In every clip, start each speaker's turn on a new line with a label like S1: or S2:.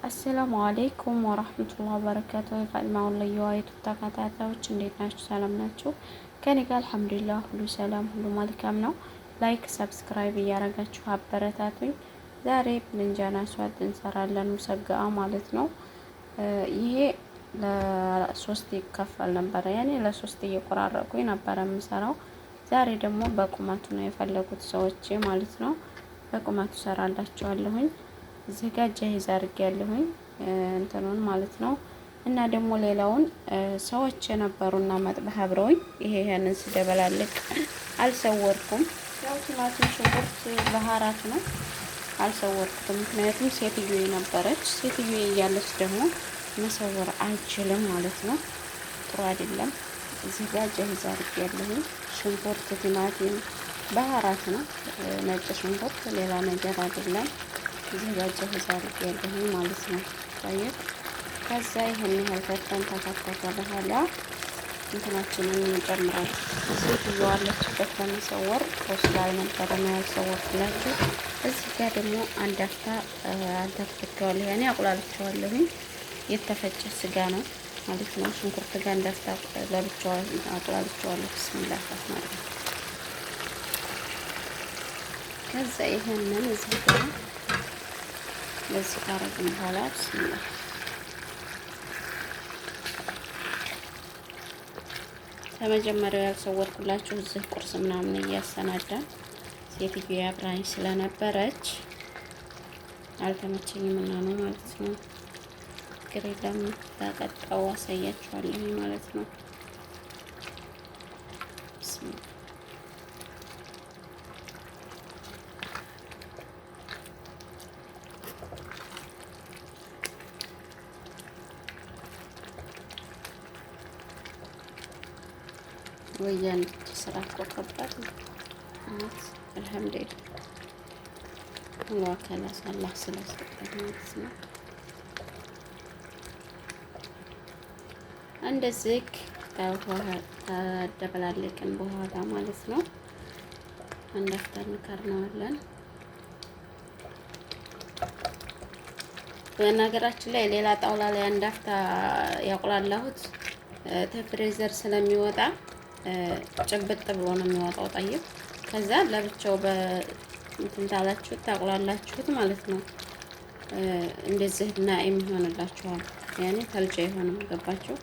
S1: አሰላሙ አለይኩም ወራህመቱላሂ ወበረካቱ። የፋጥማው ለየዋይቱ ተከታታዮች እንዴት ናችሁ? ሰላም ናችሁ? ከኔ ጋር አልሐምዱሊላህ ሁሉ ሰላም፣ ሁሉ መልካም ነው። ላይክ ሰብስክራይብ እያረጋችሁ አበረታቱኝ። ዛሬ ብልንጃና ሷት እንሰራለን፣ ሙሰጋአ ማለት ነው። ይሄ ለሶስት ይከፈል ነበር፣ ያኔ ለሶስት እየቆራረኩኝ ነበር የምሰራው። ዛሬ ደግሞ በቁመቱ ነው የፈለጉት ሰዎች ማለት ነው። በቁመቱ ሰራላችኋለሁኝ። እዚህ ጋር ጃሂዝ አድርጌያለሁኝ እንትኑን ማለት ነው። እና ደግሞ ሌላውን ሰዎች የነበሩና መጥበህ አብረውኝ ይሄንን ስደበላልቅ አልሰወርኩም። ያው ቲማቲም፣ ሽንኩርት፣ ባህራት ነው አልሰወርኩትም። ምክንያቱም ሴትዮዬ ነበረች። ሴትዮዬ እያለች ደግሞ መሰወር አልችልም ማለት ነው። ጥሩ አይደለም። እዚህ ጋር ጃሂዝ አድርጌያለሁኝ። ሽንኩርት፣ ቲማቲም፣ ባህራት ነው። ነጭ ሽንኩርት፣ ሌላ ነገር አይደለም። እዚህ ጋር ጃሂዝ አድርጌያለሁኝ ማለት ነው። ታየት። ከዛ ይሄን ያህል ከተን ተከተተ በኋላ እንትናችንን እንጨምራለን። ሴትዮዋ አለችበት ለመሰወር ስላልነበረ ነው ያልሰወርኩላችሁ። እዚህ ጋር ደግሞ አንድ አፍታ አልተፈተዋለሁ፣ ያኔ አቁላልቸዋለሁኝ። የተፈጨ ስጋ ነው ማለት ነው። ሽንኩርት ጋር እንዳፍታ ለብቻው አቁላልቸዋለሁ። ብስሚላህ ማለት ነው። ከዛ ይሄንን እዚህ ጋር ለዚህ ካረግን በኋላ ብስሚላህ ከመጀመሪያው ያልሰወርኩላችሁ እዚህ ቁርስ ምናምን እያሰናዳን ሴትዮ አብራኝ ስለነበረች አልተመቸኝም እና ነው ማለት ነው። ግሬዳም ተቀጣው አሳያችኋለሁ ማለት ነው። ወያን ስራ እኮ ከባድ ነው። አልሐምዱሊላህ ወከላስ አላህ ስለሰጠኝ ማለት ነው። እንደዚህ ተደበላለቅን በኋላ ማለት ነው አንድ አፍታ እንከርነዋለን። በነገራችን ላይ ሌላ ጣውላ ላይ አንድ አፍታ ያቁላላሁት ተፍሬዘር ስለሚወጣ ጭብጥ ብሎ ነው የሚወጣው። ጠይብ ከዛ ለብቻው በእንትን ታላችሁት ታቁላላችሁት ማለት ነው። እንደዚህ ናኢም ይሆንላችኋል። ያኔ ተልጃ ይሆንም ገባችሁ?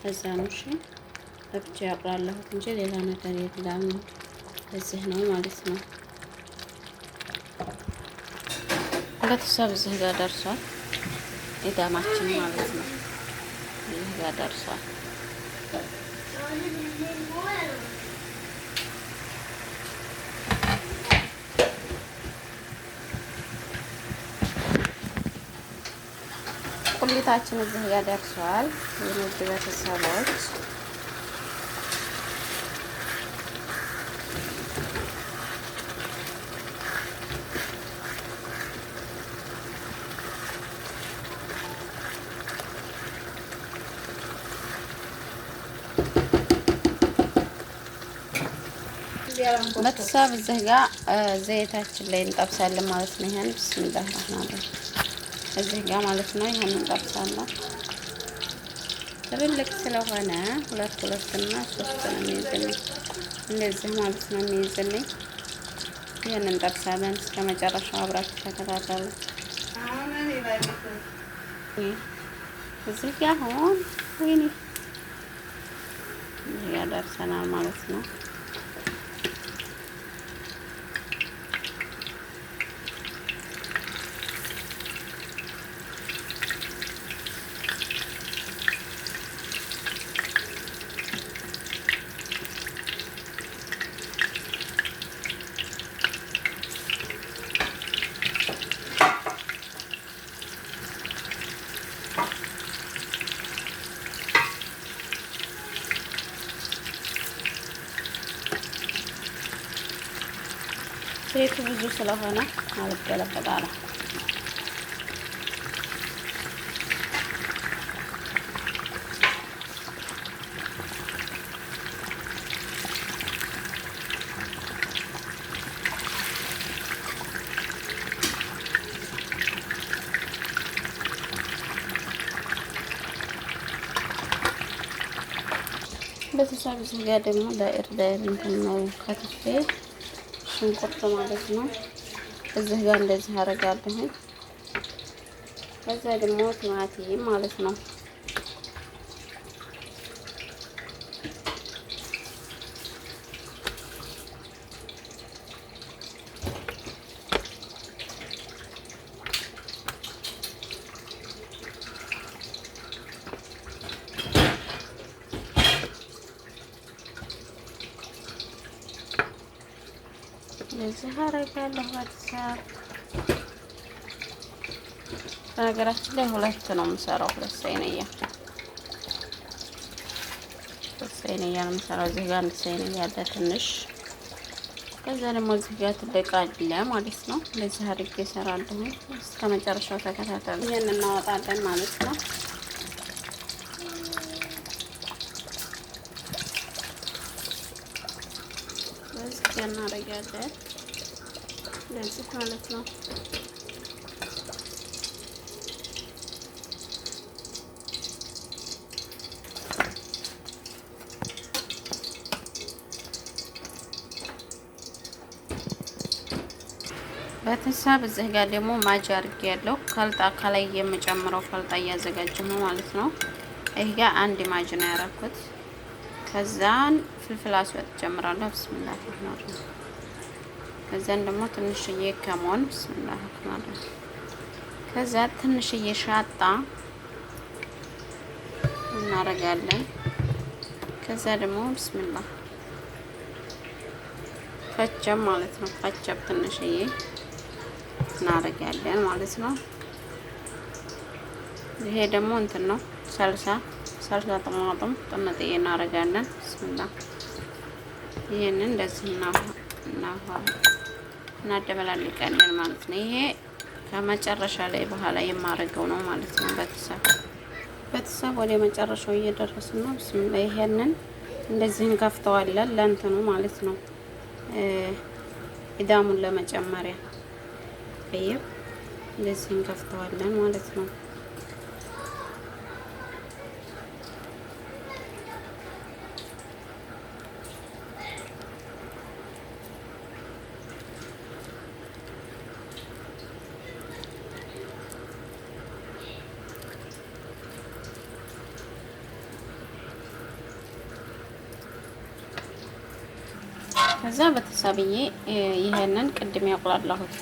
S1: ከዛ ነው እሺ ለብቻ ያቁላላሁት እንጂ ሌላ ነገር የለም። እዚህ ነው ማለት ነው። ቤተሰብ እዚህ ጋር ደርሷል። ኢዳማችን ማለት ነው እዚህ ጋር ደርሷል። ቁሊታችን እዚህ ጋር ደርሷል። የንግድ ቤተሰቦች ቤተሰብ እዚህ ጋር ዘይታችን ላይ እንጠብሳለን ማለት ነው። ይሄን ብስሚላህ ረህማን ረሂም እዚህ ጋር ማለት ነው። ይሄን እንጠብሳለን። ትልልቅ ስለሆነ ሁለት እና ሶስት ነው የሚይዝልኝ እንደዚህ ማለት ነው የሚይዝልኝ። ይሄን እንጠብሳለን። እስከ መጨረሻው አብራችሁ ተከታተሉ። እዚህ ጋር አሁን ወይኔ እዚህ ጋር ደርሰናል ማለት ነው። ዘይቱ ብዙ ስለሆነ አልገለበጣለሁ። ቤተሰብ እዚህ ጋር ደግሞ ዳይር እንትን ነው ከትፌ ሽንኩርት ማለት ነው። እዚህ ጋር እንደዚህ አደርጋለሁ። ከዛ ደግሞ ቲማቲም ማለት ነው። እንደዚህ አደርጋለሁ። ቤተሰብ በነገራችን ላይ ሁለት ነው የምሰራው። ሁለት ሰይንያ ነው የምሰራው። እዚህ ጋር አንድ ሰይንያ አለ ትንሽ፣ ከዛ ደግሞ እዚህ ጋር ትልቅ አለ ማለት ነው። እንደዚህ አድርጌ እሰራለሁ። እስከ መጨረሻው ተከታተሉ። ይሄን እናወጣለን ማለት ነው። በዚህ ጋር እናደርጋለን እንደዚህ ማለት ነው። ቤተሰብ እዚህ ጋር ደግሞ ማጅ አድርጌያለሁ። ከልጣ ከላይ የምጨምረው ከልጣ እያዘጋጀሁ ነው ማለት ነው። ይሄ ጋር አንድ ማጅ ነው ያደረኩት። ከዛን ፍልፍል አስወጥ ጨምራለሁ። ብስሚላህ ነው። ከዛን ደግሞ ትንሽዬ ከሞን ብስሚላህ ነው። ከዛ ትንሽዬ ሻጣ እናደርጋለን። ከዛ ደግሞ ብስሚላህ ከቸብ ማለት ነው። ከቸብ ትንሽዬ እናደርጋለን ማለት ነው። ይሄ ደግሞ እንትን ነው ሰልሳ ጥማጥም ጥንጥዬ እናደርጋለን። ብስሚላህ ይሄንን እንደዚህ እናደበላልቃለን ማለት ነው። ይሄ ከመጨረሻ ላይ በኋላ የማደርገው ነው ማለት ነው። ቤተሰብ ወደ መጨረሻው እየደረስን ነው። ብስሚላህ ይሄንን እንደዚህ እንከፍተዋለን ለእንትኑ ማለት ነው። ኢዳሙን ለመጨመሪያ ይሄ እንደዚህ እንከፍተዋለን ማለት ነው። ከዛ በተሳብዬ ይሄንን ቅድም ያቆላላሁት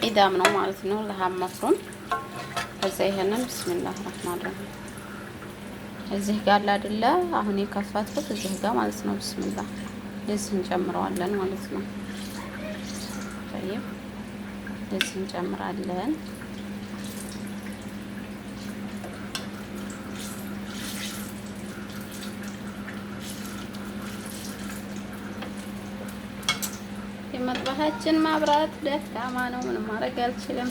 S1: ኢዳም ነው ማለት ነው። ለሃም መፍሩም ከዛ ይሄንን ብስሚላህ ረህማን ረሂም እዚህ ጋር አይደለ አሁን የከፈትኩት እዚህ ጋር ማለት ነው። ብስሚላህ ለዚህ እንጨምረዋለን ማለት ነው። طيب ለዚህ እንጨምራለን። የመጥበሻችን ማብራት ደካማ ነው። ምንም ማድረግ አልችልም።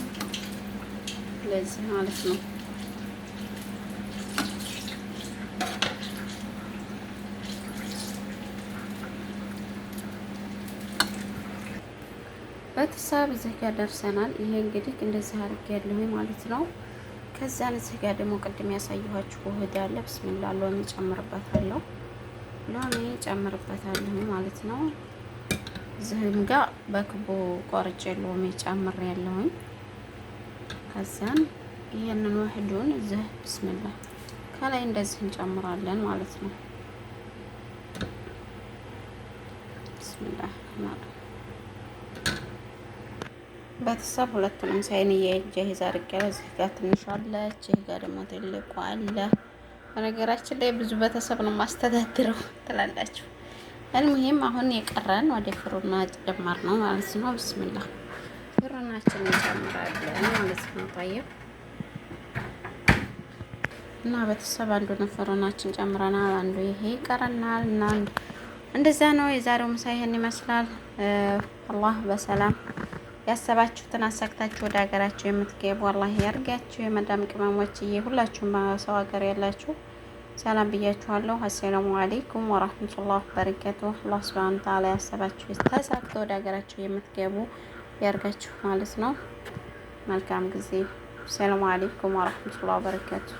S1: ለዚህ ማለት ነው። ቤተሰብ እዚህ ጋር ደርሰናል። ይሄ እንግዲህ እንደዚህ አድርጌያለሁ ማለት ነው። ከዛን እዚህ ጋር ደግሞ ቅድም ያሳየኋችሁ ውህድ አለ። ብስሚላህ ሎሚ ጨምርበታለሁ። ማለት ነው። እዚህም ጋር በክቡ ቆርጬ ሎሚ ጨምሬያለሁኝ። ከዛን ይሄንን ውህዱን እዚህ ብስሚላህ ከላይ እንደዚህ እንጨምራለን ማለት ነው። ብስሚላህ ቤተሰብ ሁለቱንም ሳይንዬ ጀሂዝ አድርጌያለሁ። እዚህ ጋር ትንሽ አለች፣ ይሄ ጋር ደግሞ ትልቁ አለ። በነገራችን ላይ ብዙ ቤተሰብ ነው ማስተዳድረው ትላላችሁ። እልሙሂም አሁን የቀረን ወደ ፍሩና ጨመር ነው ማለት ነው። ብስሚላህ ፍሩናችን እንጨምራለን ማለት ነው። ታየው እና ቤተሰብ አንዱን ፍሩናችን ጨምረናል፣ አንዱ ይሄ ይቀረናል እና እንደዛ ነው። የዛሬው ምሳ ይሄን ይመስላል። አላህ በሰላም ያሰባችሁትን አሳክታችሁ ወደ ሀገራችሁ የምትገቡ አላህ ያርጋችሁ። የመዳም ቅመሞችዬ ሁላችሁም በሰው ሀገር ያላችሁ ሰላም ብያችኋለሁ። አሰላሙ አለይኩም ወራህመቱላሂ ወበረካቱሁ። አላህ ሱብሃነሁ ወተዓላ ያሰባችሁ ተሳክቶ ወደ ሀገራችሁ የምትገቡ ያርጋችሁ ማለት ነው። መልካም ጊዜ። ሰላም አለይኩም ወራህመቱላሂ ወበረካቱሁ።